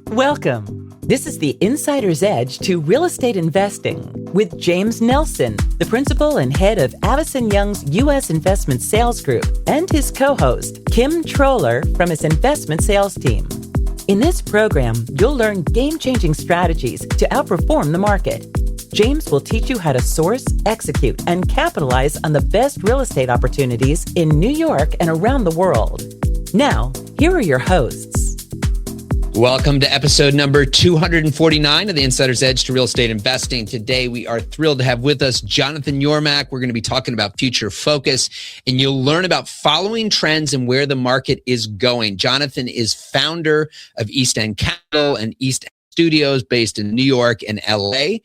Welcome. This is the Insider's Edge to Real Estate Investing with James Nelson, the principal and head of Avison Young's U.S. Investment Sales Group, and his co-host, Kim Troller, from his investment sales team. In this program, you'll learn game-changing strategies to outperform the market. James will teach you how to source, execute, and capitalize on the best real estate opportunities in New York and around the world. Now, here are your hosts. Welcome to episode number 249 of the Insider's Edge to Real Estate Investing. Today, we are thrilled to have with us Jonathan Yormak. We're going to be talking about future focus, and you'll learn about following trends and where the market is going. Jonathan is founder of East End Capital and East End Studios based in New York and LA.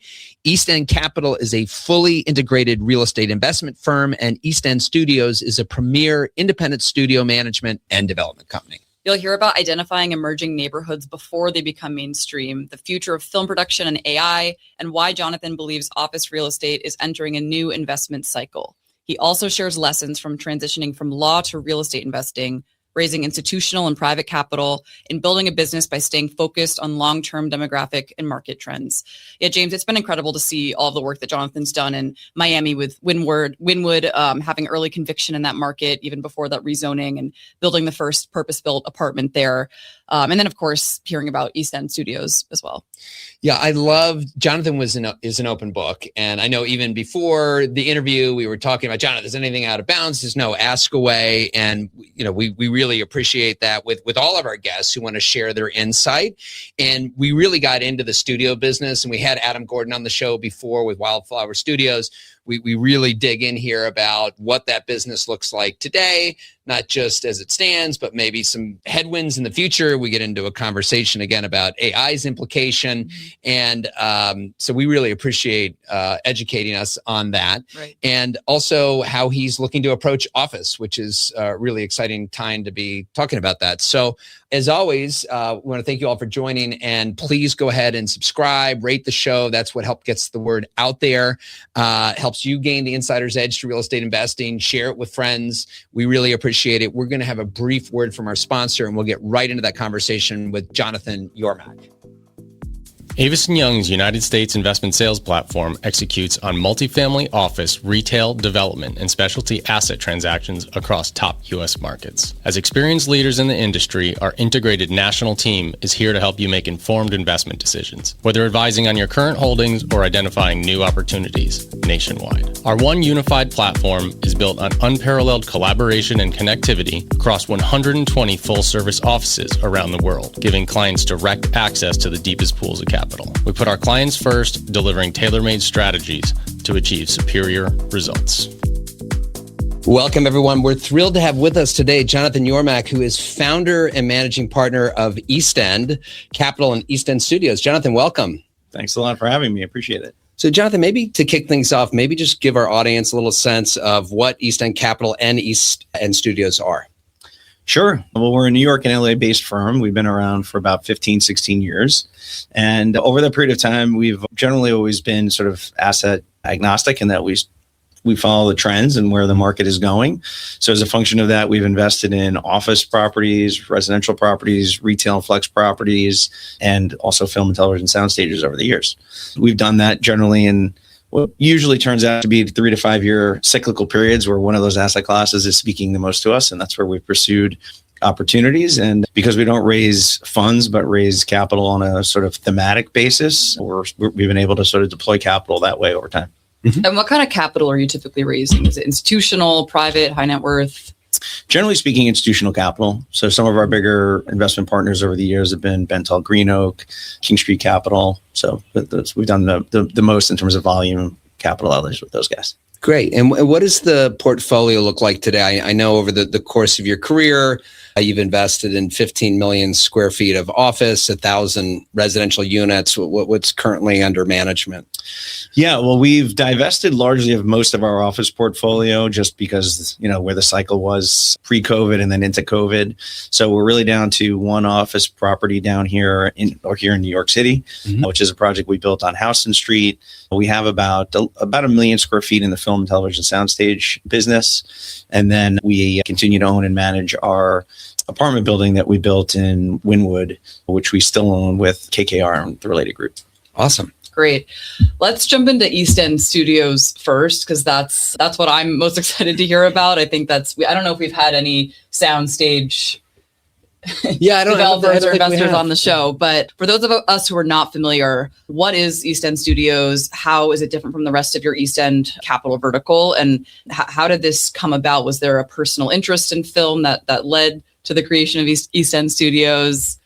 East End Capital is a fully integrated real estate investment firm, and East End Studios is a premier independent studio management and development company. You'll hear about identifying emerging neighborhoods before they become mainstream, the future of film production and AI, and why Jonathan believes office real estate is entering a new investment cycle. He also shares lessons from transitioning from law to real estate investing, raising institutional and private capital, and building a business by staying focused on long-term demographic and market trends. Yeah, James, it's been incredible to see all the work that Jonathan's done in Miami with Wynwood, having early conviction in that market, even before that rezoning, and building the first purpose-built apartment there. And then, of course, hearing about East End Studios as well. Yeah, I love Jonathan is an open book. And I know even before the interview, we were talking about, Jonathan, is anything out of bounds? There's no ask away. And, we really appreciate that with all of our guests who want to share their insight. And we really got into the studio business, and we had Adam Gordon on the show before with Wildflower Studios. We really dig in here about what that business looks like today, not just as it stands, but maybe some headwinds in the future. We get into a conversation again about AI's implication. And so we really appreciate educating us on that. Right. And also how he's looking to approach office, which is a really exciting time to be talking about that. So as always, we want to thank you all for joining, and please go ahead and subscribe, rate the show. That's what gets the word out there, helps you gain the insider's edge to real estate investing. Share it with friends. We really appreciate it. We're going to have a brief word from our sponsor, and we'll get right into that conversation with Jonathan Yormak. Avison Young's United States investment sales platform executes on multifamily office, retail, development, and specialty asset transactions across top U.S. markets. As experienced leaders in the industry, our integrated national team is here to help you make informed investment decisions, whether advising on your current holdings or identifying new opportunities nationwide. Our one unified platform is built on unparalleled collaboration and connectivity across 120 full-service offices around the world, giving clients direct access to the deepest pools of capital. We put our clients first, delivering tailor-made strategies to achieve superior results. Welcome, everyone. We're thrilled to have with us today Jonathan Yormak, who is founder and managing partner of East End Capital and East End Studios. Jonathan, welcome. Thanks a lot for having me. I appreciate it. So, Jonathan, maybe to kick things off, maybe just give our audience a little sense of what East End Capital and East End Studios are. Sure. Well, we're a New York and LA based firm. We've been around for about 15, 16 years. And over that period of time, we've generally always been sort of asset agnostic in that we follow the trends and where the market is going. So as a function of that, we've invested in office properties, residential properties, retail flex properties, and also film and television sound stages over the years. We've done that generally in what usually turns out to be 3 to 5 year cyclical periods where one of those asset classes is speaking the most to us. And that's where we've pursued opportunities. And because we don't raise funds, but raise capital on a sort of thematic basis, we've been able to sort of deploy capital that way over time. Mm-hmm. And what kind of capital are you typically raising? Is it institutional, private, high net worth? Generally speaking, institutional capital. So some of our bigger investment partners over the years have been Bentall Green Oak, King Street Capital. So we've done the most in terms of volume capital outlays with those guys. Great. And what does the portfolio look like today? I know over the course of your career, you've invested in 15 million square feet of office, 1,000 residential units. What's currently under management? Yeah, well, we've divested largely of most of our office portfolio just because, where the cycle was pre-COVID and then into COVID. So we're really down to one office property down here in New York City, which is a project we built on Houston Street. We have about 1 million square feet in the film and television soundstage business. And then we continue to own and manage our apartment building that we built in Wynwood, which we still own with KKR and the related group. Awesome. Great. Let's jump into East End Studios first, because that's what I'm most excited to hear about. I think I don't know if we've had any soundstage developers or investors on the show, but for those of us who are not familiar, what is East End Studios? How is it different from the rest of your East End capital vertical? And how did this come about? Was there a personal interest in film that led to the creation of East End Studios?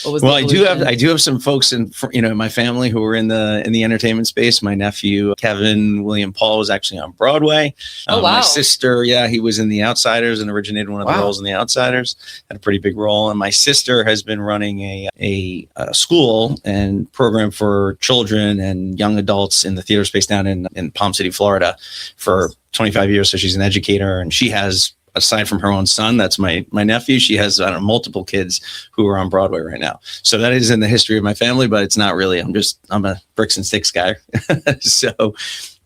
Well, I do have some folks in my family who were in the entertainment space. My nephew Kevin William Paul was actually on Broadway. Oh, wow. My sister, he was in The Outsiders and originated one of the roles in The Outsiders. Had a pretty big role. And my sister has been running a school and program for children and young adults in the theater space down in Palm City, Florida, for 25 years. So she's an educator, and she has, aside from her own son, that's my nephew, she has multiple kids who are on Broadway right now. So that is in the history of my family, but it's not really. I'm a bricks and sticks guy. So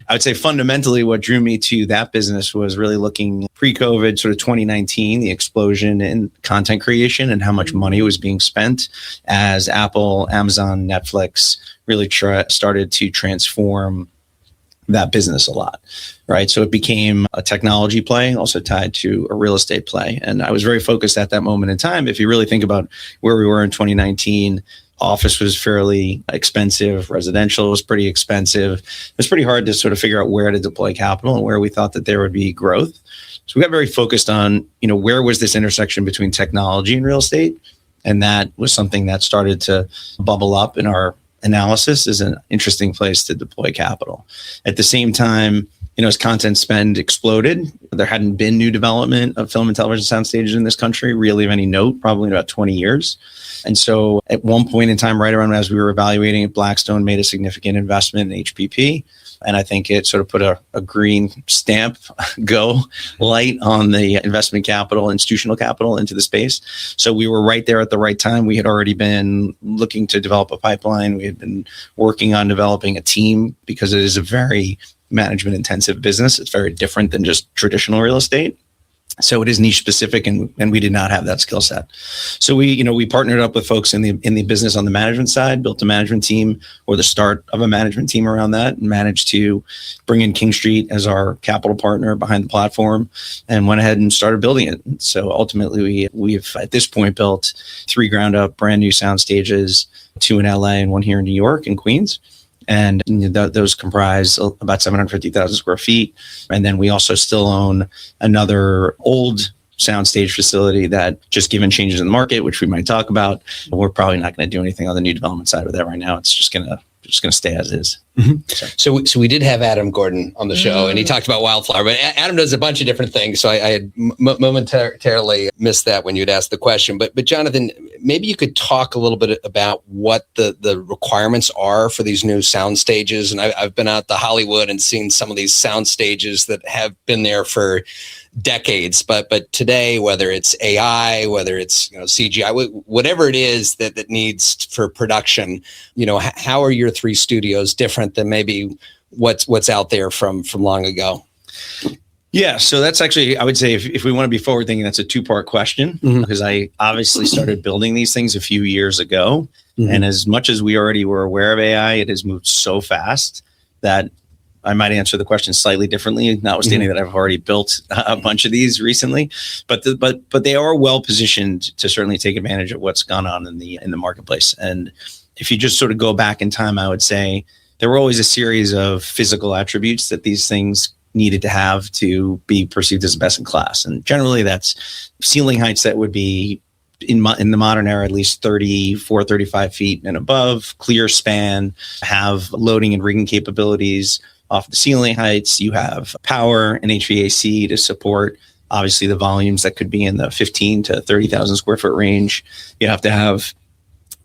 I would say fundamentally what drew me to that business was really looking pre-COVID, sort of 2019, the explosion in content creation and how much money was being spent as Apple, Amazon, Netflix really started to transform that business a lot, right? So it became a technology play, also tied to a real estate play. And I was very focused at that moment in time. If you really think about where we were in 2019, office was fairly expensive. Residential was pretty expensive. It was pretty hard to sort of figure out where to deploy capital and where we thought that there would be growth. So we got very focused on, where was this intersection between technology and real estate? And that was something that started to bubble up in our analysis is an interesting place to deploy capital. At the same time, as content spend exploded, there hadn't been new development of film and television sound stages in this country, really of any note, probably in about 20 years. And so at one point in time, right around as we were evaluating it, Blackstone made a significant investment in HPP. And I think it sort of put a green stamp, go light on the investment capital, institutional capital into the space. So we were right there at the right time. We had already been looking to develop a pipeline. We had been working on developing a team because it is a very management intensive business. It's very different than just traditional real estate. So it is niche specific, and we did not have that skill set. So we partnered up with folks in the business on the management side, built a management team or the start of a management team around that, and managed to bring in King Street as our capital partner behind the platform, and went ahead and started building it. So ultimately, we've at this point built 3 ground up brand new sound stages, 2 in LA and 1 here in New York and Queens. And those comprise about 750,000 square feet. And then we also still own another old soundstage facility that, just given changes in the market, which we might talk about, we're probably not going to do anything on the new development side of that right now. It's just going to stay as is. So we did have Adam Gordon on the show, and he talked about Wildflower, but Adam does a bunch of different things. So I had momentarily missed that when you'd asked the question. But Jonathan, maybe you could talk a little bit about what the requirements are for these new sound stages. And I've been out to Hollywood and seen some of these sound stages that have been there for decades, but today, whether it's AI, whether it's CGI, whatever it is that needs for production, how are your 3 studios different than maybe what's out there from long ago? Yeah, so that's actually, I would say, if we want to be forward thinking, that's a 2-part question, because I obviously started building these things a few years ago, and as much as we already were aware of AI, it has moved so fast that I might answer the question slightly differently, notwithstanding that I've already built a bunch of these recently. But they are well positioned to certainly take advantage of what's gone on in the marketplace. And if you just sort of go back in time, I would say there were always a series of physical attributes that these things needed to have to be perceived as best in class. And generally, that's ceiling heights that would be in the modern era, at least 34, 35 feet and above, clear span, have loading and rigging capabilities off the ceiling heights. You have power and HVAC to support, obviously, the volumes that could be in the 15 to 30,000 square foot range. You have to have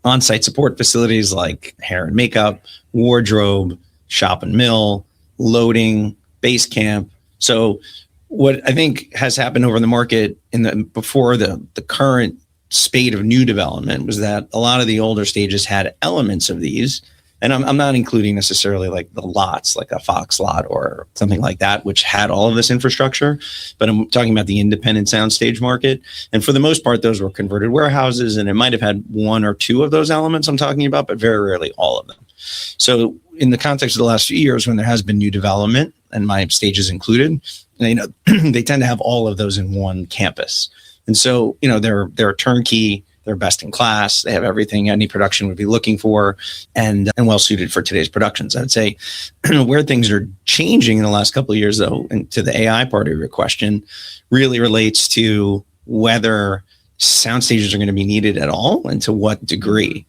on-site support facilities like hair and makeup, wardrobe, shop and mill, loading, base camp. So what I think has happened over the market before the current spate of new development was that a lot of the older stages had elements of these. And I'm not including necessarily like the lots, like a Fox lot or something like that, which had all of this infrastructure. But I'm talking about the independent soundstage market. And for the most part, those were converted warehouses, and it might have had one or two of those elements I'm talking about, but very rarely all of them. So in the context of the last few years, when there has been new development, and my stages included, they tend to have all of those in one campus. And so, they're turnkey. They're best in class. They have everything any production would be looking for, and well suited for today's productions. I'd say where things are changing in the last couple of years, though, and to the AI part of your question, really relates to whether sound stages are going to be needed at all and to what degree.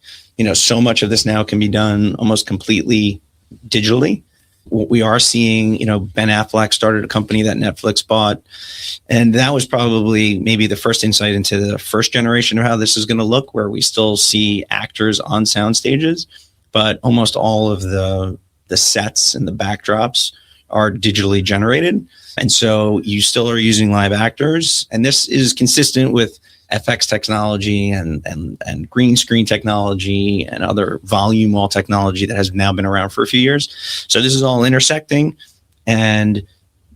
So much of this now can be done almost completely digitally. What we are seeing, Ben Affleck started a company that Netflix bought. And that was probably maybe the first insight into the first generation of how this is going to look, where we still see actors on sound stages, but almost all of the sets and the backdrops are digitally generated. And so you still are using live actors. And this is consistent with FX technology and green screen technology and other volume wall technology that has now been around for a few years. So this is all intersecting and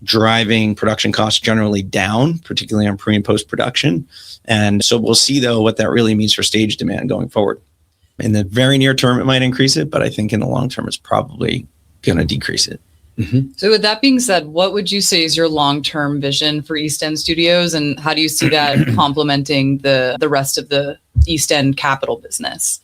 driving production costs generally down, particularly on pre and post production. And so we'll see, though, what that really means for stage demand going forward. In the very near term, it might increase it, but I think in the long term, it's probably going to decrease it. Mm-hmm. So with that being said, what would you say is your long-term vision for East End Studios, and how do you see that complementing the rest of the East End capital business?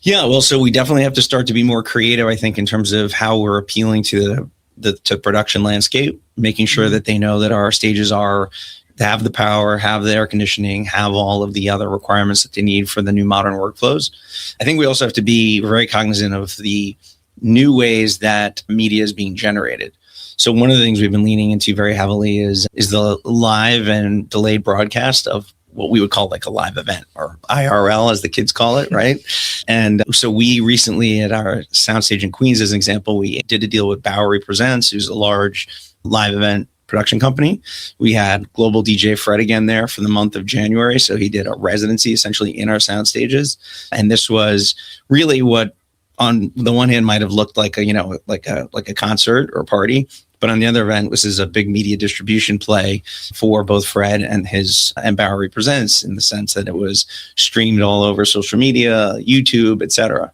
Yeah, well, so we definitely have to start to be more creative, I think, in terms of how we're appealing to the production landscape, making sure that they know that our stages have the power, have the air conditioning, have all of the other requirements that they need for the new modern workflows. I think we also have to be very cognizant of the new ways that media is being generated. So one of the things we've been leaning into very heavily is the live and delayed broadcast of what we would call like a live event, or IRL as the kids call it, right? And so we recently at our soundstage in Queens, as an example, we did a deal with Bowery Presents, who's a large live event production company. We had global DJ Fred again there for the month of January. So he did a residency essentially in our sound stages. And this was really what on the one hand might have looked like a concert or party, but on the other end, this is a big media distribution play for both Fred and Bowery Presents, in the sense that it was streamed all over social media, YouTube, etc.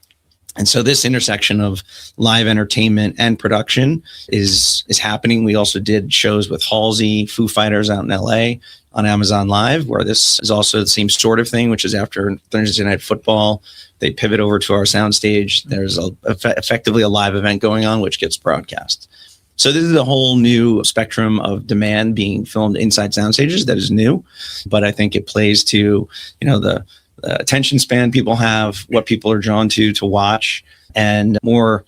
And so this intersection of live entertainment and production is happening. We also did shows with Halsey, Foo Fighters out in LA on Amazon Live, where this is also the same sort of thing, which is after Thursday Night Football, they pivot over to our soundstage. There's effectively a live event going on, which gets broadcast. So this is a whole new spectrum of demand being filmed inside soundstages that is new, but I think it plays to, the attention span people have, what people are drawn to watch, and more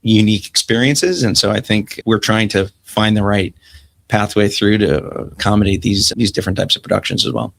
unique experiences. And so I think we're trying to find the right pathway through to accommodate these different types of productions as well.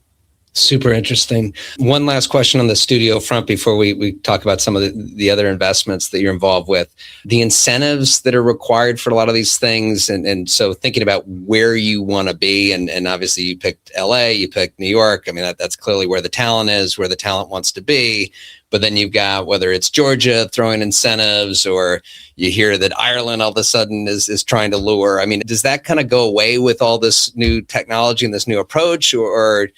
Super interesting. One last question on the studio front before we talk about some of the other investments that you're involved with. The incentives that are required for a lot of these things, and so thinking about where you want to be, and obviously you picked LA, you picked New York. I mean, that's clearly where the talent is, where the talent wants to be. But then you've got, whether it's Georgia throwing incentives, or you hear that Ireland all of a sudden is trying to lure. I mean, does that kind of go away with all this new technology and this new approach, or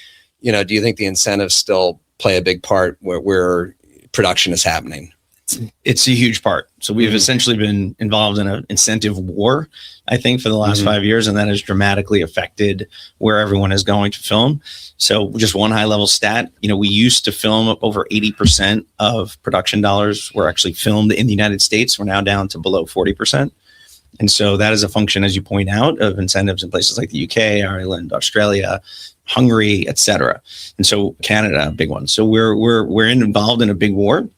do you think the incentives still play a big part where production is happening? It's a huge part. So we've essentially been involved in an incentive war, I think, for the last 5 years, and that has dramatically affected where everyone is going to film. So just one high level stat, we used to film over 80% of production dollars were actually filmed in the United States. We're now down to below 40%. And so that is a function, as you point out, of incentives in places like the UK, Ireland, Australia, Hungary, et cetera. And so Canada, a big one. So we're involved in a big war.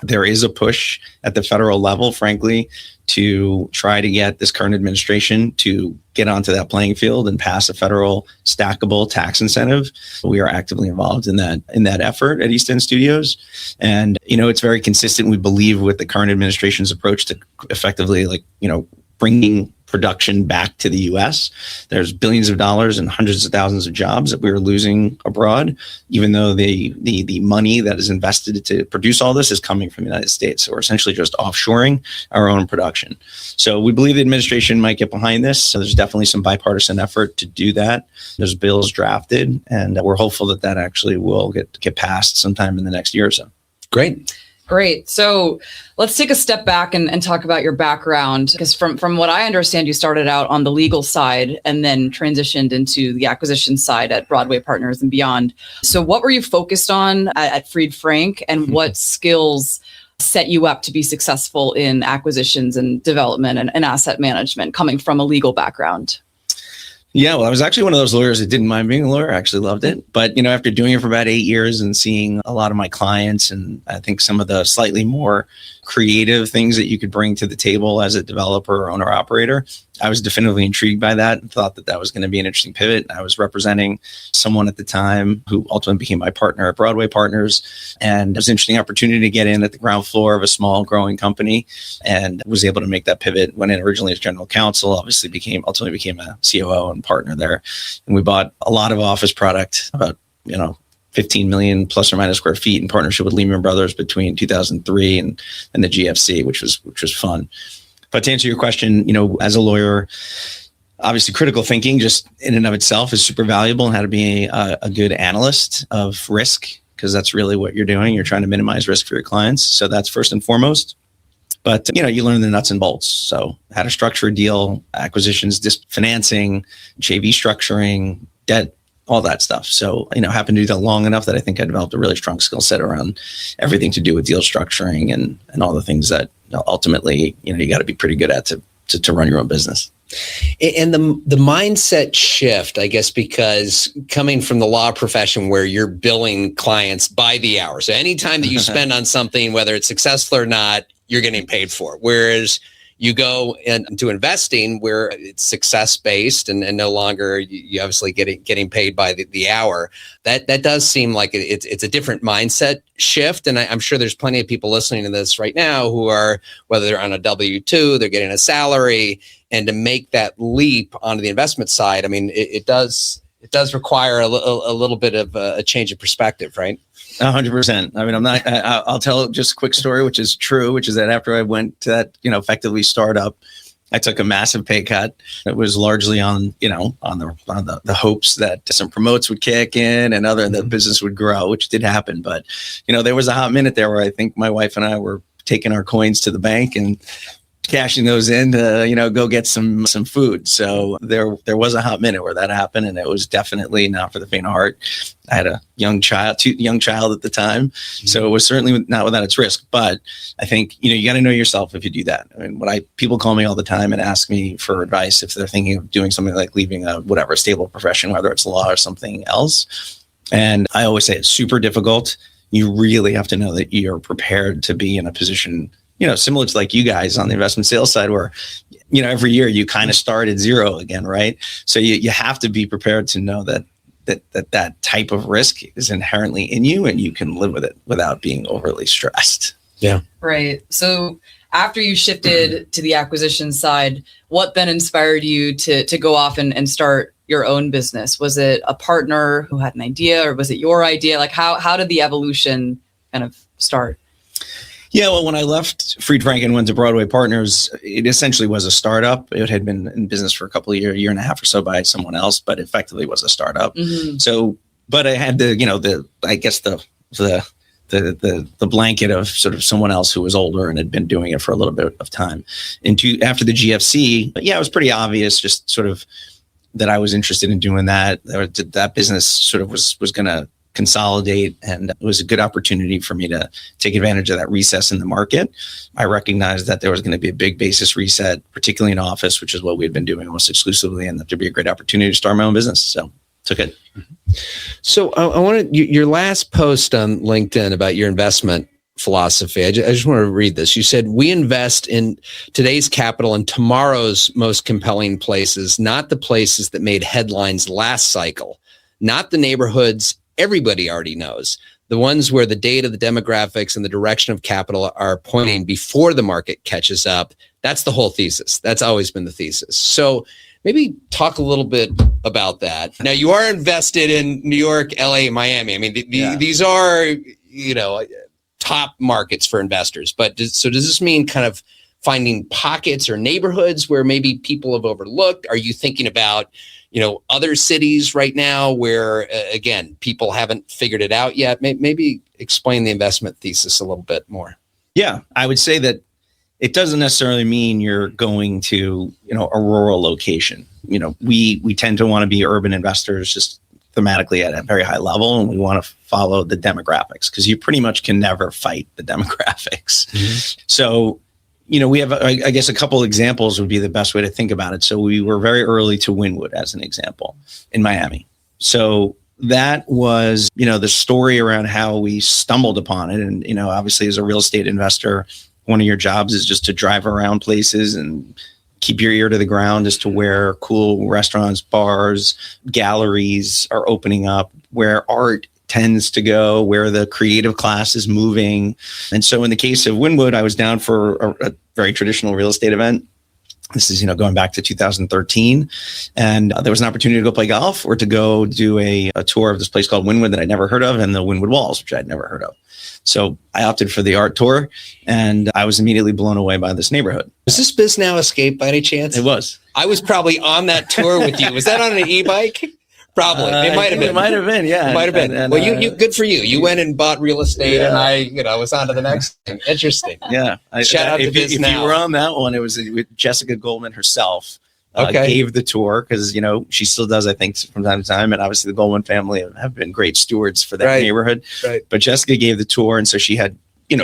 There is a push at the federal level, frankly, to try to get this current administration to get onto that playing field and pass a federal stackable tax incentive. We are actively involved in that effort at East End Studios. And, it's very consistent, we believe, with the current administration's approach to effectively, bringing production back to the U.S. There's billions of dollars and hundreds of thousands of jobs that we are losing abroad, even though the money that is invested to produce all this is coming from the United States. So we're essentially just offshoring our own production. So we believe the administration might get behind this. So there's definitely some bipartisan effort to do that. There's bills drafted, and we're hopeful that actually will get passed sometime in the next year or so. Great. So let's take a step back and talk about your background, because from what I understand, you started out on the legal side and then transitioned into the acquisition side at Broadway Partners and beyond. So what were you focused on at Fried Frank, and what skills set you up to be successful in acquisitions and development and asset management coming from a legal background? Yeah, well, I was actually one of those lawyers that didn't mind being a lawyer. I actually loved it. But, after doing it for about 8 years and seeing a lot of my clients, and I think some of the slightly more creative things that you could bring to the table as a developer or owner operator, I was definitively intrigued by that and thought that was going to be an interesting pivot. I was representing someone at the time who ultimately became my partner at Broadway Partners. And it was an interesting opportunity to get in at the ground floor of a small growing company, and was able to make that pivot. Went in originally as general counsel, ultimately became a COO and partner there. And we bought a lot of office product, about, 15 million plus or minus square feet in partnership with Lehman Brothers between 2003 and the GFC, which was fun. But to answer your question, as a lawyer, obviously critical thinking just in and of itself is super valuable, and how to be a good analyst of risk, because that's really what you're doing. You're trying to minimize risk for your clients. So that's first and foremost. But, you learn the nuts and bolts. So how to structure a deal, acquisitions, financing, JV structuring, debt, all that stuff. So, happened to do that long enough that I think I developed a really strong skill set around everything to do with deal structuring and all the things that ultimately, you got to be pretty good at to run your own business. And the mindset shift, I guess, because coming from the law profession where you're billing clients by the hour. So anytime that you spend on something, whether it's successful or not, you're getting paid for it. Whereas you go into investing where it's success-based and no longer you obviously getting paid by the hour. That does seem like it's a different mindset shift. And I'm sure there's plenty of people listening to this right now who are, whether they're on a W-2, they're getting a salary, and to make that leap onto the investment side, I mean, it does require a little bit of a change of perspective, right? 100%. I mean, I'll tell just a quick story, which is true, which is that after I went to that, effectively startup, I took a massive pay cut. It was largely on the hopes that some promotes would kick in and the business would grow, which did happen. But, there was a hot minute there where I think my wife and I were taking our coins to the bank and cashing those in to, go get some food. So there was a hot minute where that happened, and it was definitely not for the faint of heart. I had a young child at the time. So it was certainly not without its risk. But I think, you got to know yourself if you do that. I mean, people call me all the time and ask me for advice if they're thinking of doing something like leaving a stable profession, whether it's law or something else. And I always say it's super difficult. You really have to know that you're prepared to be in a position, similar to like you guys on the investment sales side, where, every year you kind of start at zero again, right? So you have to be prepared to know that type of risk is inherently in you, and you can live with it without being overly stressed. Yeah. Right. So after you shifted to the acquisition side, what then inspired you to go off and start your own business? Was it a partner who had an idea, or was it your idea? Like how did the evolution kind of start? Yeah, well, when I left Fried Frank and went to Broadway Partners, it essentially was a startup. It had been in business for a couple of year and a half or so by someone else, but effectively was a startup. Mm-hmm. So, but I had the blanket of sort of someone else who was older and had been doing it for a little bit of time. After the GFC, it was pretty obvious, just sort of that I was interested in doing that. That business sort of was going to consolidate, and it was a good opportunity for me to take advantage of that recess in the market. I recognized that there was going to be a big basis reset, particularly in office, which is what we had been doing almost exclusively, and that there'd be a great opportunity to start my own business. So took it. So I wanted your last post on LinkedIn about your investment philosophy. I just want to read this. You said, we invest in today's capital in tomorrow's most compelling places, not the places that made headlines last cycle, not the neighborhoods everybody already knows, the ones where the data, the demographics, and the direction of capital are pointing before the market catches up. That's the whole thesis. That's always been the thesis. So maybe talk a little bit about that. Now, you are invested in New York, LA, Miami. I mean, these are, top markets for investors. But does this mean kind of finding pockets or neighborhoods where maybe people have overlooked? Are you thinking about, other cities right now where, again, people haven't figured it out yet? Maybe explain the investment thesis a little bit more. Yeah, I would say that it doesn't necessarily mean you're going to, a rural location. We tend to want to be urban investors just thematically at a very high level, and we want to follow the demographics because you pretty much can never fight the demographics. Mm-hmm. So, we have, I guess, a couple examples would be the best way to think about it. So we were very early to Wynwood, as an example, in Miami. So that was, the story around how we stumbled upon it. And, obviously as a real estate investor, one of your jobs is just to drive around places and keep your ear to the ground as to where cool restaurants, bars, galleries are opening up, where art tends to go, where the creative class is moving. And so in the case of Wynwood, I was down for a very traditional real estate event. This is, going back to 2013. And there was an opportunity to go play golf or to go do a tour of this place called Wynwood that I'd never heard of, and the Wynwood Walls, which I'd never heard of. So I opted for the art tour, and I was immediately blown away by this neighborhood. Was this Biznow Escape by any chance? It was. I was probably on that tour with you. Was that on an e-bike? Probably. It might have been. It might have been, yeah. It might have been. And, well, you good for you. You went and bought real estate, and I was on to the next thing. Interesting. Yeah. Shout out to Biznow. If you were on that one, it was with Jessica Goldman herself. Gave the tour because, she still does, I think, from time to time. And obviously the Goldman family have been great stewards for that neighborhood. Right. But Jessica gave the tour. And so she had,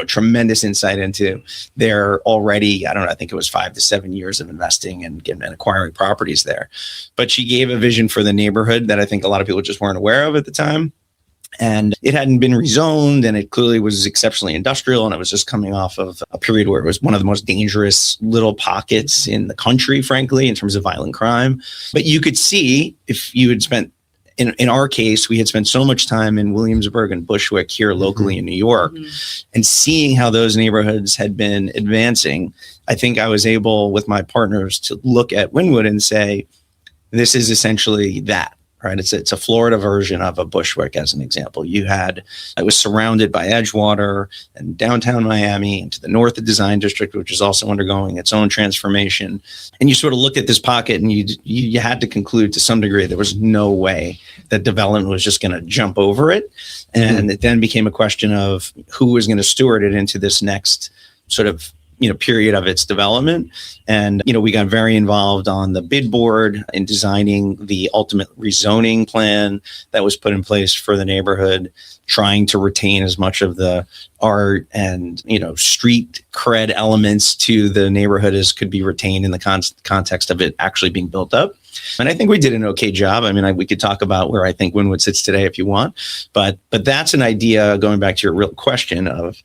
tremendous insight into their already, I think it was 5 to 7 years of investing and acquiring properties there. But she gave a vision for the neighborhood that I think a lot of people just weren't aware of at the time. And it hadn't been rezoned, and it clearly was exceptionally industrial. And it was just coming off of a period where it was one of the most dangerous little pockets in the country, frankly, in terms of violent crime. But you could see, if you had spent, in our case, we had spent so much time in Williamsburg and Bushwick here locally in New York, and seeing how those neighborhoods had been advancing. I think I was able, with my partners, to look at Wynwood and say, this is essentially that. Right. It's a Florida version of a Bushwick, as an example. It was surrounded by Edgewater and downtown Miami, and to the north, the Design District, which is also undergoing its own transformation. And you sort of look at this pocket and you had to conclude to some degree there was no way that development was just going to jump over it. And it then became a question of who was going to steward it into this next sort of period of its development. And, we got very involved on the bid board in designing the ultimate rezoning plan that was put in place for the neighborhood, trying to retain as much of the art and, street cred elements to the neighborhood as could be retained in the context of it actually being built up. And I think we did an okay job. I mean, we could talk about where I think Wynwood sits today if you want, but that's an idea, going back to your real question, of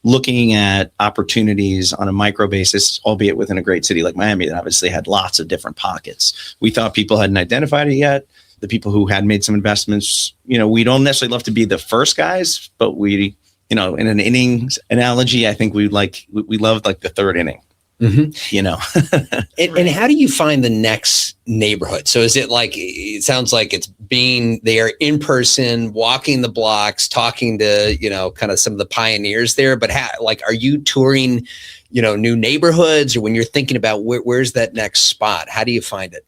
looking at opportunities on a micro basis, albeit within a great city like Miami that obviously had lots of different pockets. We thought people hadn't identified it yet. The people who had made some investments, we don't necessarily love to be the first guys, but we, in an innings analogy, I think we loved like the third inning. Mm-hmm. And how do you find the next neighborhood? So is it like, it sounds like it's being there in person, walking the blocks, talking to, kind of some of the pioneers there, but are you touring, new neighborhoods, or when you're thinking about where's that next spot, how do you find it?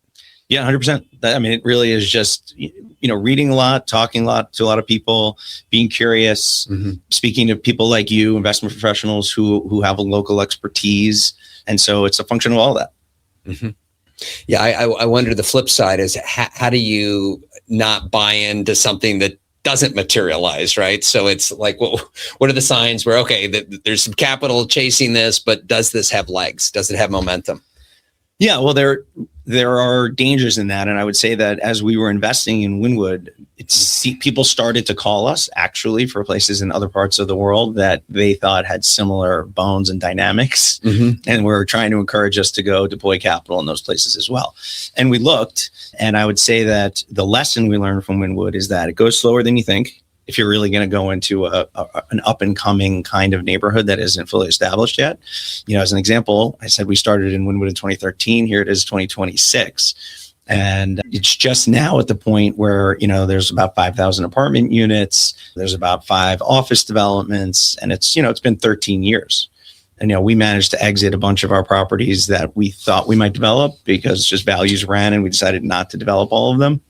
Yeah, 100%. It really is just, reading a lot, talking a lot to a lot of people, being curious, speaking to people like you, investment professionals who have a local expertise. And so it's a function of all that. Mm-hmm. Yeah, I wonder the flip side is how do you not buy into something that doesn't materialize, right? So it's like, what are the signs where, okay, there's some capital chasing this, but does this have legs? Does it have momentum? Yeah, well, there are dangers in that. And I would say that as we were investing in Wynwood, people started to call us actually for places in other parts of the world that they thought had similar bones and dynamics. And were trying to encourage us to go deploy capital in those places as well. And we looked, and I would say that the lesson we learned from Wynwood is that it goes slower than you think. If you're really going to go into an up and coming kind of neighborhood that isn't fully established yet. As an example, I said we started in Wynwood in 2013. Here it is 2026. And it's just now at the point where, there's about 5,000 apartment units. There's about 5 office developments. And it's been 13 years. And, we managed to exit a bunch of our properties that we thought we might develop because just values ran and we decided not to develop all of them.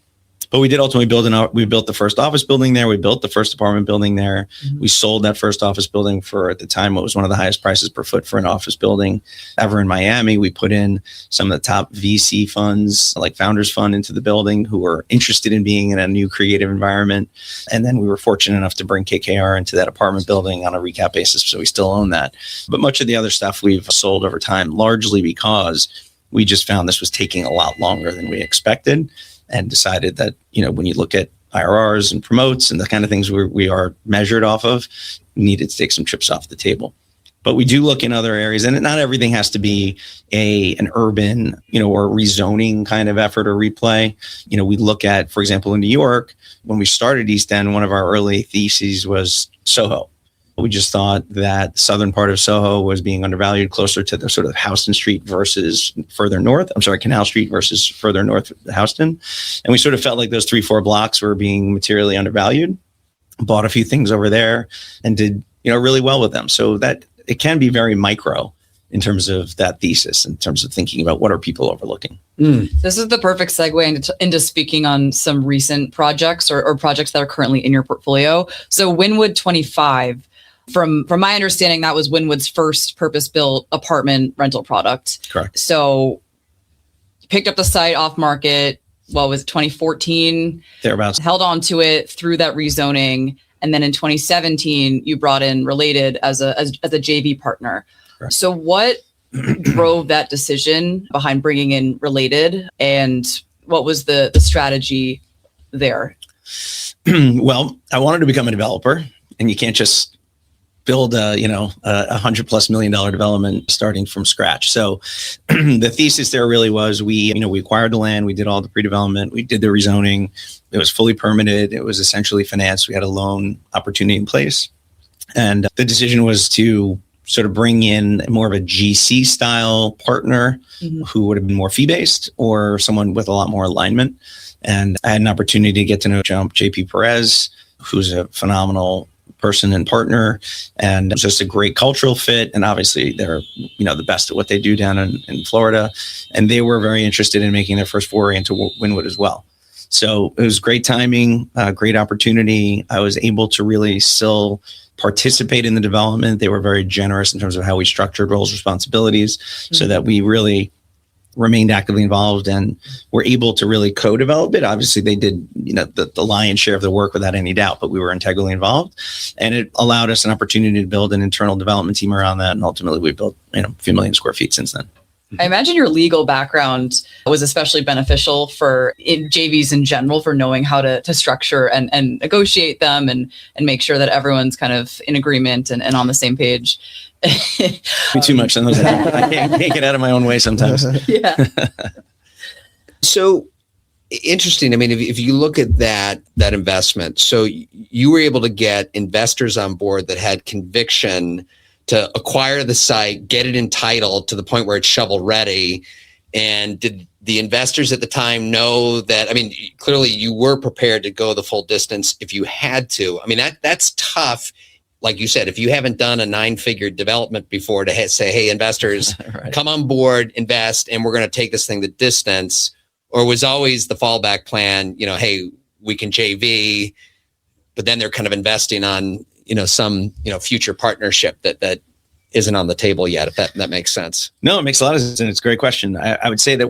But we did ultimately we built the first office building there. We built the first apartment building there. We sold that first office building for, at the time, what was one of the highest prices per foot for an office building ever in Miami. We put in some of the top VC funds, like Founders Fund, into the building who were interested in being in a new creative environment. And then we were fortunate enough to bring KKR into that apartment building on a recap basis. So we still own that. But much of the other stuff we've sold over time, largely because we just found this was taking a lot longer than we expected. And decided that, when you look at IRRs and promotes and the kind of things we are measured off of, we needed to take some chips off the table. But we do look in other areas, and not everything has to be an urban, or rezoning kind of effort or replay. We look at, for example, in New York, when we started East End, one of our early theses was Soho. We just thought that the southern part of Soho was being undervalued, closer to the sort of Houston Street versus further north. Canal Street versus further north Houston. And we sort of felt like those 3-4 blocks were being materially undervalued. Bought a few things over there and did, really well with them. So that it can be very micro in terms of that thesis, in terms of thinking about what are people overlooking. This is the perfect segue into speaking on some recent projects or projects that are currently in your portfolio. So Wynwood 25, From my understanding, that was Wynwood's first purpose-built apartment rental product. Correct. So you picked up the site off market, 2014? Thereabouts. Held on to it through that rezoning. And then in 2017, you brought in Related as a JV partner. Correct. So what drove that decision behind bringing in Related, and what was the strategy there? Well, I wanted to become a developer, and you can't just build a $100+ million development starting from scratch. So the thesis there really was we acquired the land, we did all the pre-development, we did the rezoning. It was fully permitted. It was essentially financed. We had a loan opportunity in place. And the decision was to sort of bring in more of a GC style partner who would have been more fee-based or someone with a lot more alignment. And I had an opportunity to get to know JP Perez, who's a phenomenal person and partner, and it was just a great cultural fit. And obviously they're, the best at what they do down in Florida. And they were very interested in making their first foray into Wynwood as well. So it was great timing, great opportunity. I was able to really still participate in the development. They were very generous in terms of how we structured roles, responsibilities, so that we really remained actively involved and were able to really co-develop it. Obviously, they did, the lion's share of the work without any doubt, but we were integrally involved, and it allowed us an opportunity to build an internal development team around that. And ultimately, we built, a few million square feet since then. I imagine your legal background was especially beneficial in JVs in general, for knowing how to structure and negotiate them and make sure that everyone's kind of in agreement and on the same page. Too much. I can't get out of my own way sometimes. Yeah. So interesting. I mean, if you look at that investment, so you were able to get investors on board that had conviction to acquire the site, get it entitled to the point where it's shovel ready. And did the investors at the time know that, clearly you were prepared to go the full distance if you had to. That's tough. Like you said, if you haven't done a 9-figure development before, to say, hey, investors, right, come on board, invest, and we're going to take this thing the distance, or was always the fallback plan, hey, we can JV, but then they're kind of investing on, some, future partnership that isn't on the table yet, if that makes sense. No, it makes a lot of sense. And it's a great question. I would say that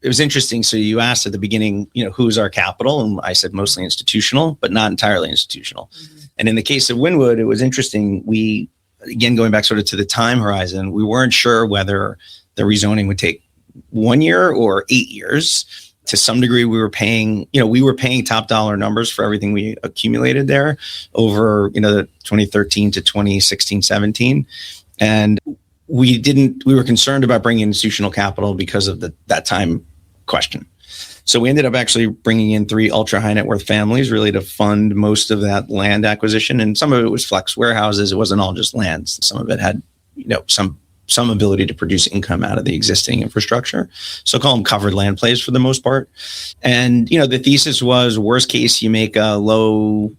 it was interesting. So you asked at the beginning, who's our capital? And I said mostly institutional, but not entirely institutional. Mm-hmm. And in the case of Wynwood, it was interesting. We, again, going back sort of to the time horizon, we weren't sure whether the rezoning would take 1 year or 8 years. To some degree, we were paying top dollar numbers for everything we accumulated there over, the 2013 to 2016, 17. And we were concerned about bringing institutional capital because of that time question. So we ended up actually bringing in 3 ultra high net worth families really to fund most of that land acquisition. And some of it was flex warehouses. It wasn't all just lands. Some of it had, some ability to produce income out of the existing infrastructure. So call them covered land plays for the most part. And, the thesis was worst case, you make a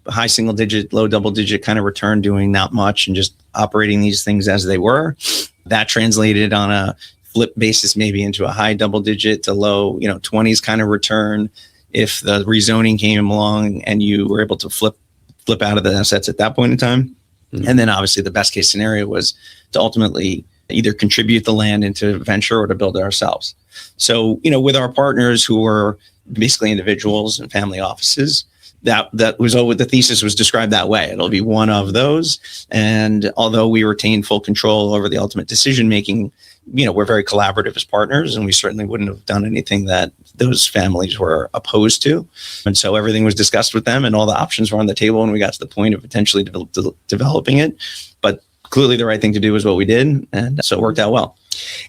high single digit, low double digit kind of return doing not much and just operating these things as they were. That translated on a flip basis, maybe into a high double digit to low, 20s kind of return. If the rezoning came along and you were able to flip out of the assets at that point in time. Mm-hmm. And then obviously the best case scenario was to ultimately either contribute the land into venture or to build it ourselves. So, with our partners who were basically individuals and family offices, that was always the thesis was described that way. It'll be one of those. And although we retain full control over the ultimate decision making, we're very collaborative as partners, and we certainly wouldn't have done anything that those families were opposed to. And so everything was discussed with them and all the options were on the table when we got to the point of potentially developing it. But clearly the right thing to do is what we did. And so it worked out well.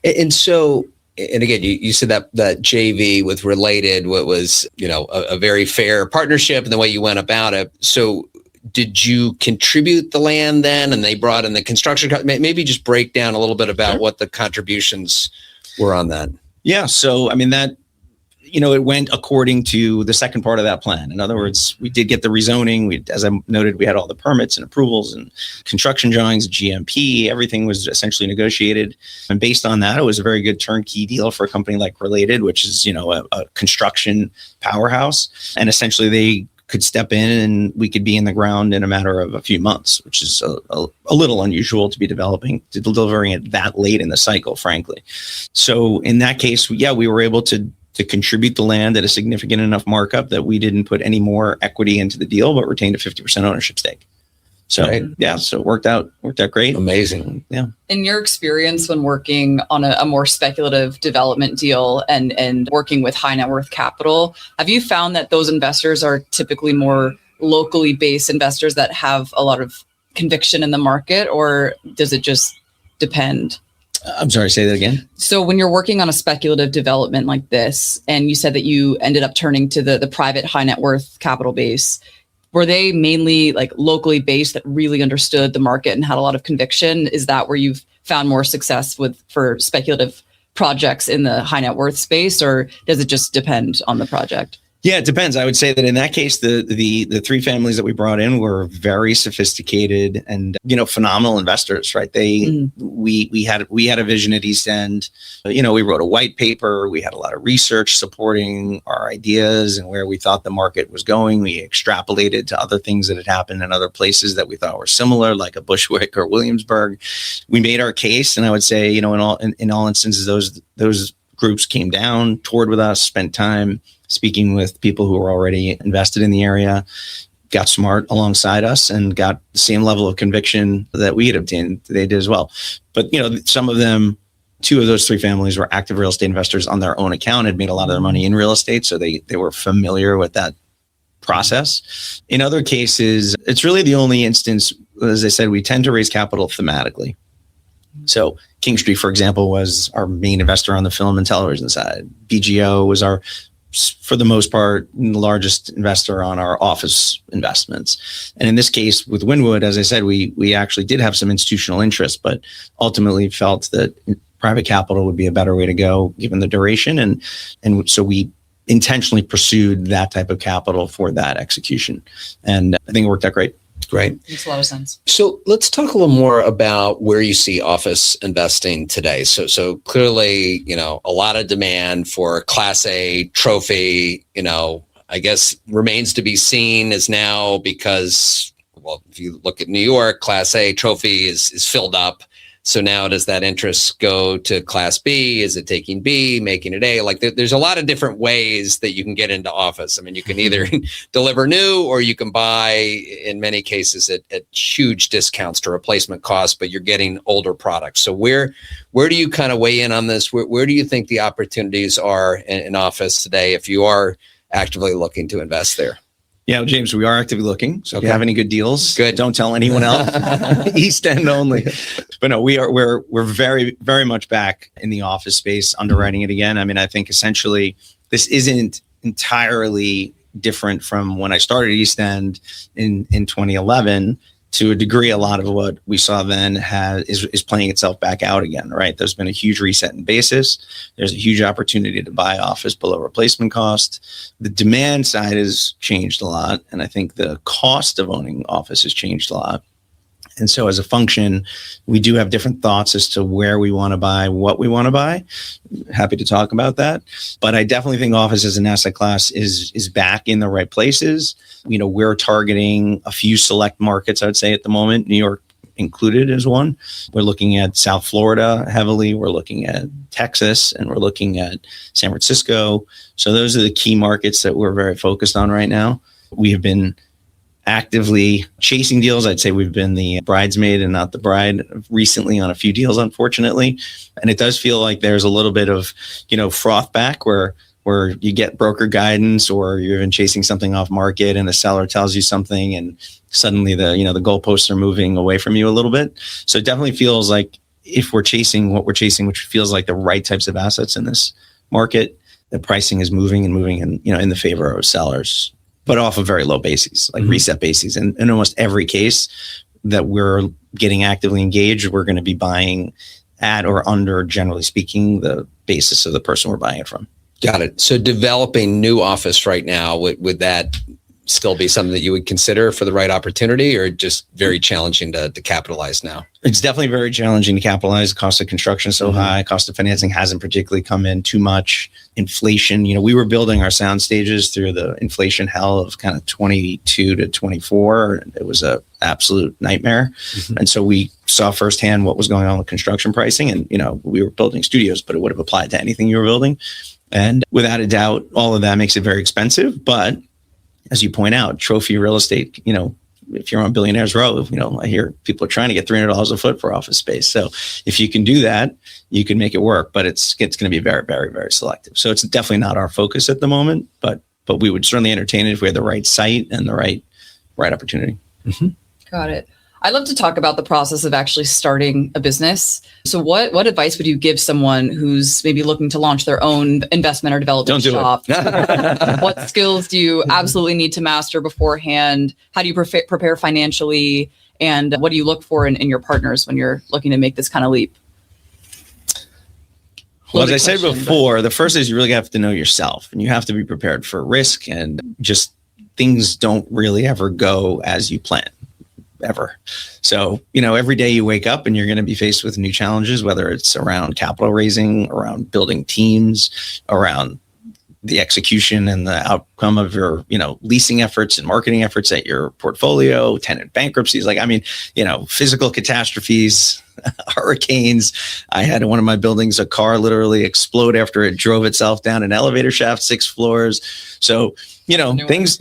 And so, and again, you said that JV with Related, what was, a very fair partnership and the way you went about it. So did you contribute the land then and they brought in the construction? Maybe just break down a little bit about Sure. what the contributions were on that. Yeah. So, that, it went according to the second part of that plan. In other words, we did get the rezoning. As I noted, we had all the permits and approvals and construction drawings, GMP, everything was essentially negotiated. And based on that, it was a very good turnkey deal for a company like Related, which is, a construction powerhouse. And essentially they could step in and we could be in the ground in a matter of a few months, which is a little unusual to be delivering it that late in the cycle, frankly. So in that case, we were able to contribute the land at a significant enough markup that we didn't put any more equity into the deal, but retained a 50% ownership stake. So so it worked out great. Amazing. Yeah. In your experience when working on a more speculative development deal and working with high net worth capital, have you found that those investors are typically more locally based investors that have a lot of conviction in the market, or does it just depend? I'm sorry, say that again. So when you're working on a speculative development like this, and you said that you ended up turning to the private high net worth capital base, were they mainly like locally based that really understood the market and had a lot of conviction? Is that where you've found more success for speculative projects in the high net worth space, or does it just depend on the project? Yeah, it depends. I would say that in that case, the 3 families that we brought in were very sophisticated and, phenomenal investors, right? We had a vision at East End. We wrote a white paper. We had a lot of research supporting our ideas and where we thought the market was going. We extrapolated to other things that had happened in other places that we thought were similar, like a Bushwick or Williamsburg. We made our case, and I would say, in all instances, those groups came down, toured with us, spent time speaking with people who were already invested in the area, got smart alongside us, and got the same level of conviction that we had obtained. They did as well. But, some of them, 2 of those 3 families were active real estate investors on their own account, had made a lot of their money in real estate. So they were familiar with that process. In other cases, it's really the only instance, as I said, we tend to raise capital thematically. So King Street, for example, was our main investor on the film and television side. BGO was for the most part, the largest investor on our office investments. And in this case with Wynwood, as I said, we actually did have some institutional interest, but ultimately felt that private capital would be a better way to go given the duration. And so we intentionally pursued that type of capital for that execution. And I think it worked out great. Great. Makes a lot of sense. So let's talk a little more about where you see office investing today. So clearly, a lot of demand for Class A trophy, I guess remains to be seen as now because, if you look at New York, Class A trophy is filled up. So now does that interest go to Class B? Is it taking B, making it A? Like there's a lot of different ways that you can get into office. I mean, you can either deliver new, or you can buy, in many cases, at huge discounts to replacement costs, but you're getting older products. So where do you kind of weigh in on this? Where do you think the opportunities are in office today if you are actively looking to invest there? Yeah, well, James, we are actively looking. So if you have any good deals, good. Don't tell anyone else. East End only. But no, we're very, very much back in the office space, underwriting it again. I mean, I think essentially this isn't entirely different from when I started East End in 2011. To a degree, a lot of what we saw then is playing itself back out again, right? There's been a huge reset in basis. There's a huge opportunity to buy office below replacement cost. The demand side has changed a lot. And I think the cost of owning office has changed a lot. And so as a function, we do have different thoughts as to where we want to buy, what we want to buy. Happy to talk about that. But I definitely think office as an asset class is back in the right places. We're targeting a few select markets, I would say, at the moment, New York included as one. We're looking at South Florida heavily. We're looking at Texas, and we're looking at San Francisco. So those are the key markets that we're very focused on right now. We have been actively chasing deals. I'd say we've been the bridesmaid and not the bride recently on a few deals, unfortunately. And it does feel like there's a little bit of, froth back where you get broker guidance, or you're even chasing something off market and the seller tells you something and suddenly the goalposts are moving away from you a little bit. So it definitely feels like if we're chasing what we're chasing, which feels like the right types of assets in this market, the pricing is moving in, in the favor of sellers, but off of very low bases, like reset bases. And in almost every case that we're getting actively engaged, we're going to be buying at or under, generally speaking, the basis of the person we're buying it from. Got it. So developing new office right now, would that still be something that you would consider for the right opportunity, or just very challenging to capitalize now? It's definitely very challenging to capitalize. The cost of construction is so high. Cost of financing hasn't particularly come in too much. Inflation, we were building our sound stages through the inflation hell of kind of 22 to 24. It was an absolute nightmare. And so we saw firsthand what was going on with construction pricing. And, we were building studios, but it would have applied to anything you were building. And without a doubt, all of that makes it very expensive. But as you point out, trophy real estate, if you're on Billionaires Row, I hear people are trying to get $300 a foot for office space. So if you can do that, you can make it work, but it's going to be very, very, very selective. So it's definitely not our focus at the moment, but we would certainly entertain it if we had the right site and the right opportunity. Got it. I'd love to talk about the process of actually starting a business. So what advice would you give someone who's maybe looking to launch their own investment or development shop? What skills do you absolutely need to master beforehand? How do you prepare financially? And what do you look for in your partners when you're looking to make this kind of leap? Well, as I said before, the first is you really have to know yourself, and you have to be prepared for risk, and just things don't really ever go as you plan. Ever. So, every day you wake up and you're going to be faced with new challenges, whether it's around capital raising, around building teams, around the execution and the outcome of your, leasing efforts and marketing efforts at your portfolio, tenant bankruptcies, physical catastrophes, hurricanes. I had in one of my buildings, a car literally explode after it drove itself down an elevator shaft 6 floors. So, things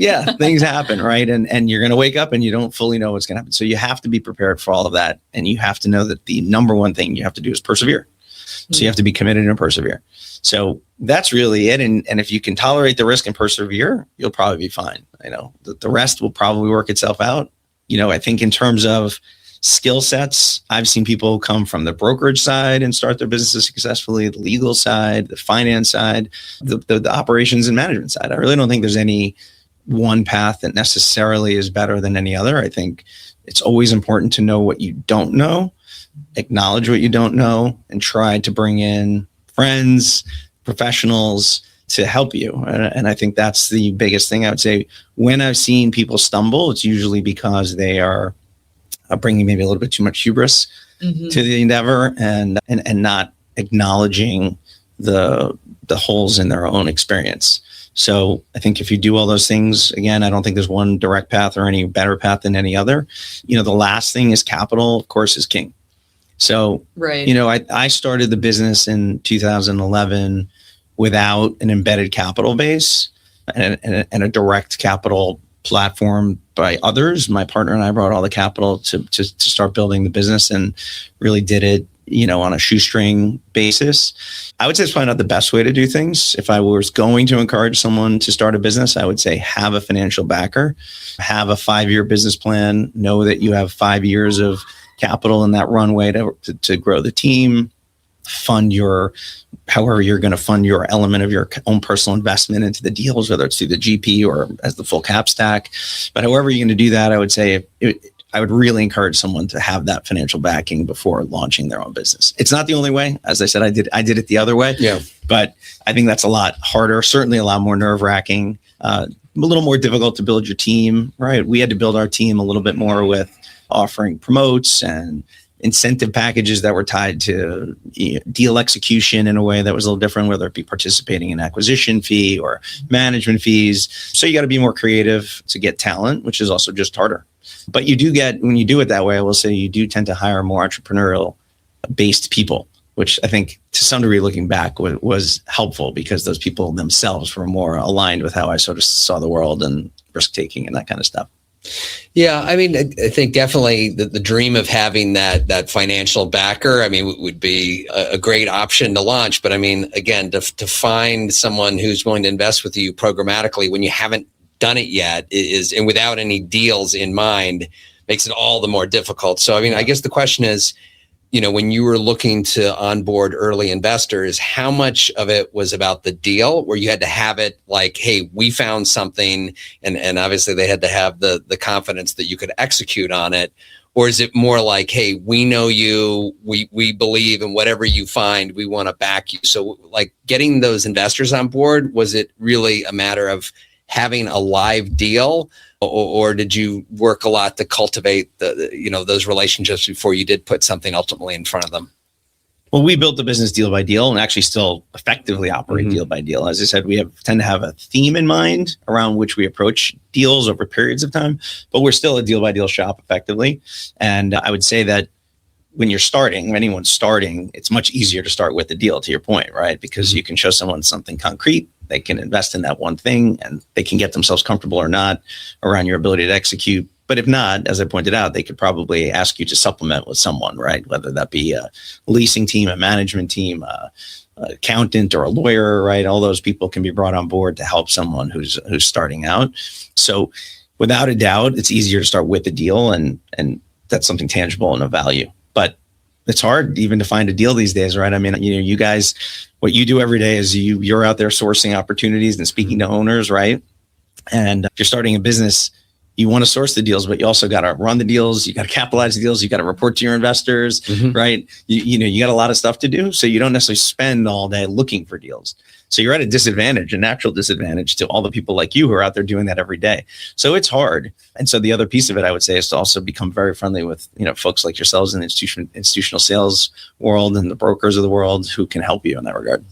happen, right? And you're going to wake up and you don't fully know what's going to happen. So you have to be prepared for all of that. And you have to know that the number one thing you have to do is persevere. So you have to be committed and persevere. So that's really it. And if you can tolerate the risk and persevere, you'll probably be fine. The rest will probably work itself out. I think in terms of skill sets, I've seen people come from the brokerage side and start their businesses successfully, the legal side, the finance side, the operations and management side. I really don't think there's any one path that necessarily is better than any other. I think it's always important to know what you don't know, acknowledge what you don't know, and try to bring in friends, professionals to help you. And I think that's the biggest thing. I would say when I've seen people stumble, it's usually because they are bringing maybe a little bit too much hubris to the endeavor and not acknowledging the holes in their own experience. So I think if you do all those things, again, I don't think there's one direct path or any better path than any other. The last thing is capital, of course, is king. So, Right. I started the business in 2011 without an embedded capital base and a direct capital platform by others. My partner and I brought all the capital to start building the business, and really did it, on a shoestring basis. I would say it's probably not the best way to do things. If I was going to encourage someone to start a business, I would say have a financial backer, have a 5-year business plan, know that you have 5 years of capital in that runway to grow the team, fund however you're going to fund your element of your own personal investment into the deals, whether it's through the GP or as the full cap stack. But however you're going to do that, I would say I would really encourage someone to have that financial backing before launching their own business. It's not the only way. As I said, I did it the other way. Yeah. But I think that's a lot harder, certainly a lot more nerve-wracking, a little more difficult to build your team, right? We had to build our team a little bit more with offering promotes and incentive packages that were tied to deal execution in a way that was a little different, whether it be participating in acquisition fee or management fees. So you got to be more creative to get talent, which is also just harder. But you do get, when you do it that way, I will say you do tend to hire more entrepreneurial based people, which I think to some degree looking back was helpful, because those people themselves were more aligned with how I sort of saw the world and risk taking and that kind of stuff. Yeah, I mean, I think definitely the dream of having that financial backer, I mean, would be a great option to launch. But I mean, again, to find someone who's willing to invest with you programmatically when you haven't done it yet and without any deals in mind, makes it all the more difficult. So, I mean, I guess the question is, when you were looking to onboard early investors, how much of it was about the deal, where you had to have it like, hey, we found something, and obviously they had to have the confidence that you could execute on it? Or is it more like, hey, we know you, we believe in whatever you find, we want to back you? So like getting those investors on board, was it really a matter of having a live deal, or did you work a lot to cultivate those relationships before you did put something ultimately in front of them? Well, we built the business deal by deal, and actually still effectively operate deal by deal. As I said, we tend to have a theme in mind around which we approach deals over periods of time, but we're still a deal by deal shop effectively. And I would say that when you're starting, when anyone's starting, it's much easier to start with the deal, to your point, right? Because you can show someone something concrete, they can invest in that one thing, and they can get themselves comfortable or not around your ability to execute. But if not, as I pointed out, they could probably ask you to supplement with someone, right? Whether that be a leasing team, a management team, an accountant, or a lawyer, right? All those people can be brought on board to help someone who's starting out. So without a doubt, it's easier to start with the deal, and that's something tangible and of value. But it's hard even to find a deal these days, right? I mean, you guys, what you do every day is you're out there sourcing opportunities and speaking to owners, right? And if you're starting a business, you want to source the deals, but you also got to run the deals. You got to capitalize the deals. You got to report to your investors, right? You got a lot of stuff to do. So you don't necessarily spend all day looking for deals. So you're at a disadvantage, a natural disadvantage to all the people like you who are out there doing that every day. So it's hard. And so the other piece of it, I would say, is to also become very friendly with, folks like yourselves in the institutional sales world and the brokers of the world who can help you in that regard.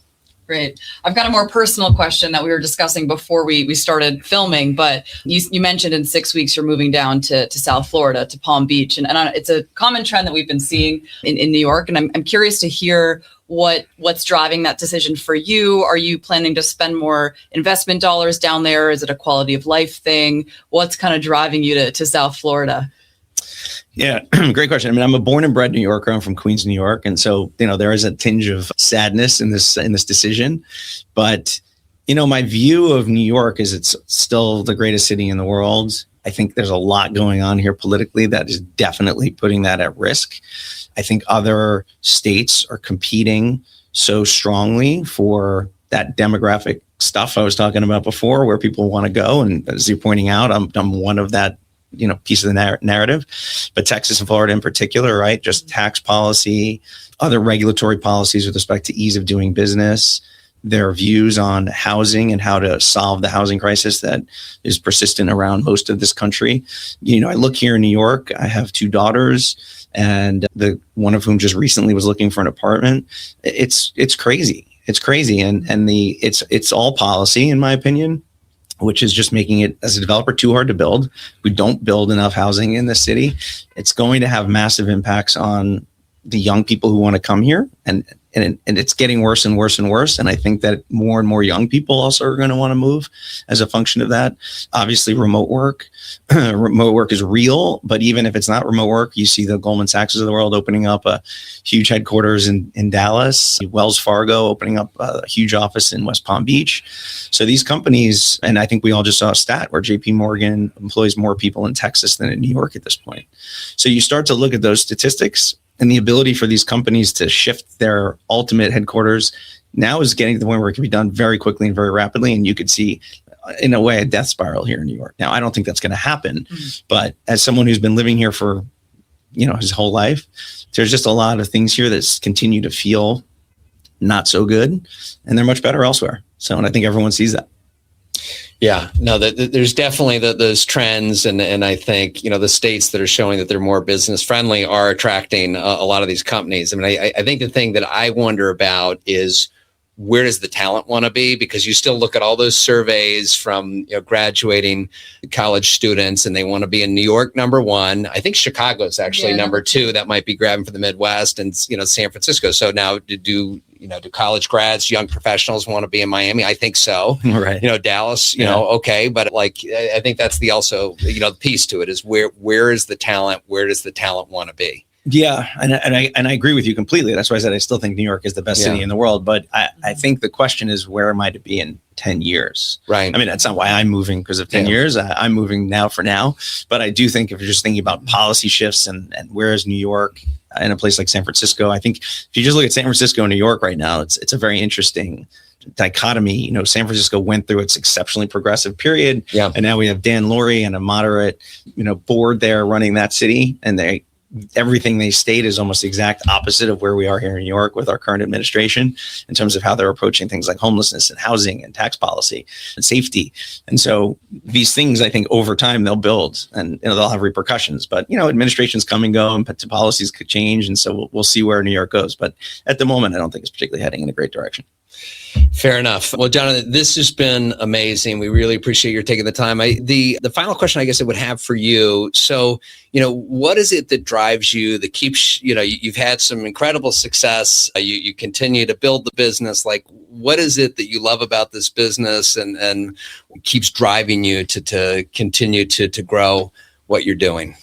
Great. I've got a more personal question that we were discussing before we started filming, but you mentioned in 6 weeks you're moving down to South Florida, to Palm Beach. And it's a common trend that we've been seeing in New York. And I'm curious to hear what's driving that decision for you. Are you planning to spend more investment dollars down there? Is it a quality of life thing? What's kind of driving you to South Florida? Yeah, great question. I mean, I'm a born and bred New Yorker. I'm from Queens, New York. And so, there is a tinge of sadness in this decision. But, my view of New York is it's still the greatest city in the world. I think there's a lot going on here politically that is definitely putting that at risk. I think other states are competing so strongly for that demographic stuff I was talking about before, where people want to go. And as you're pointing out, I'm one of that piece of the narrative, but Texas and Florida in particular, right? Just tax policy, other regulatory policies with respect to ease of doing business, their views on housing and how to solve the housing crisis that is persistent around most of this country. I look here in New York, I have 2 daughters, and one of whom just recently was looking for an apartment. It's crazy. It's crazy. And it's all policy, in my opinion, which is just making it, as a developer, too hard to build. We don't build enough housing in the city. It's going to have massive impacts on the young people who want to come here, and it's getting worse and worse and worse. And I think that more and more young people also are going to want to move as a function of that. Obviously, remote work is real, but even if it's not remote work, you see the Goldman Sachs of the world opening up a huge headquarters in Dallas, Wells Fargo opening up a huge office in West Palm Beach. So these companies, and I think we all just saw a stat where JP Morgan employs more people in Texas than in New York at this point. So you start to look at those statistics, and the ability for these companies to shift their ultimate headquarters now is getting to the point where it can be done very quickly and very rapidly. And you could see, in a way, a death spiral here in New York. Now, I don't think that's going to happen, but as someone who's been living here for, his whole life, there's just a lot of things here that continue to feel not so good, and they're much better elsewhere. So, and I think everyone sees that. Yeah, no, there's definitely those trends, and I think the states that are showing that they're more business friendly are attracting a lot of these companies. I mean, I think the thing that I wonder about is, where does the talent want to be? Because you still look at all those surveys from graduating college students, and they want to be in New York, number one. I think Chicago is actually number two. That might be grabbing for the Midwest, and San Francisco. So now do college grads, young professionals want to be in Miami? I think so. Right. Dallas, okay. But I think that's the piece to it is where is the talent? Where does the talent want to be? Yeah. And I agree with you completely. That's why I said I still think New York is the best city in the world. But I think the question is, where am I to be in 10 years? Right. I mean, that's not why I'm moving because of 10 years. I'm moving now for now. But I do think if you're just thinking about policy shifts and where is New York in a place like San Francisco, I think if you just look at San Francisco and New York right now, it's a very interesting dichotomy. San Francisco went through its exceptionally progressive period. Yeah. And now we have Dan Lurie and a moderate, board there running that city. And everything they state is almost the exact opposite of where we are here in New York with our current administration in terms of how they're approaching things like homelessness and housing and tax policy and safety. And so these things, I think over time they'll build and they'll have repercussions, but administrations come and go and policies could change. And so we'll see where New York goes. But at the moment, I don't think it's particularly heading in a great direction. Fair enough. Well, Jonathan, this has been amazing. We really appreciate your taking the time. The final question I guess I would have for you. So, what is it that drives you, that keeps, you've had some incredible success. You continue to build the business. What is it that you love about this business and keeps driving you to continue to grow what you're doing?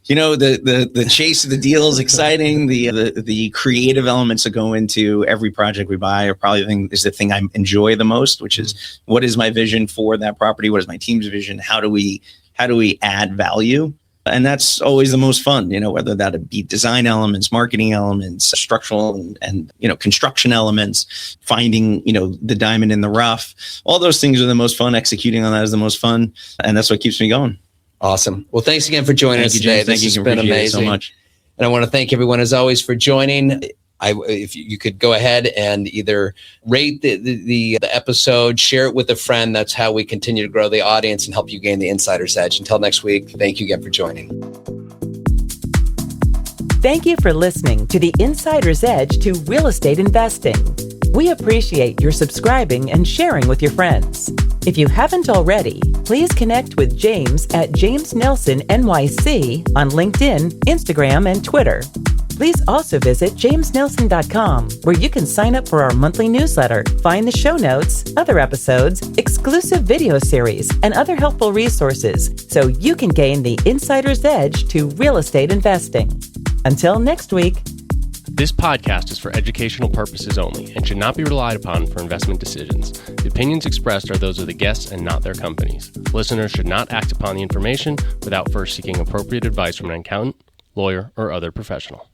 The chase of the deal is exciting. The creative elements that go into every project we buy are probably the thing I enjoy the most, which is, what is my vision for that property? What is my team's vision? How do we add value? And that's always the most fun, whether that be design elements, marketing elements, structural and construction elements, finding, the diamond in the rough. All those things are the most fun. Executing on that is the most fun. And that's what keeps me going. Awesome. Well, thanks again for joining us today. This has been amazing. So much. And I want to thank everyone, as always, for joining. If you could go ahead and either rate the episode, share it with a friend. That's how we continue to grow the audience and help you gain the insider's edge. Until next week, thank you again for joining. Thank you for listening to the Insider's Edge to Real Estate Investing. We appreciate your subscribing and sharing with your friends. If you haven't already, please connect with James at James Nelson NYC on LinkedIn, Instagram, and Twitter. Please also visit jamesnelson.com, where you can sign up for our monthly newsletter, find the show notes, other episodes, exclusive video series, and other helpful resources so you can gain the insider's edge to real estate investing. Until next week. This podcast is for educational purposes only and should not be relied upon for investment decisions. The opinions expressed are those of the guests and not their companies. Listeners should not act upon the information without first seeking appropriate advice from an accountant, lawyer, or other professional.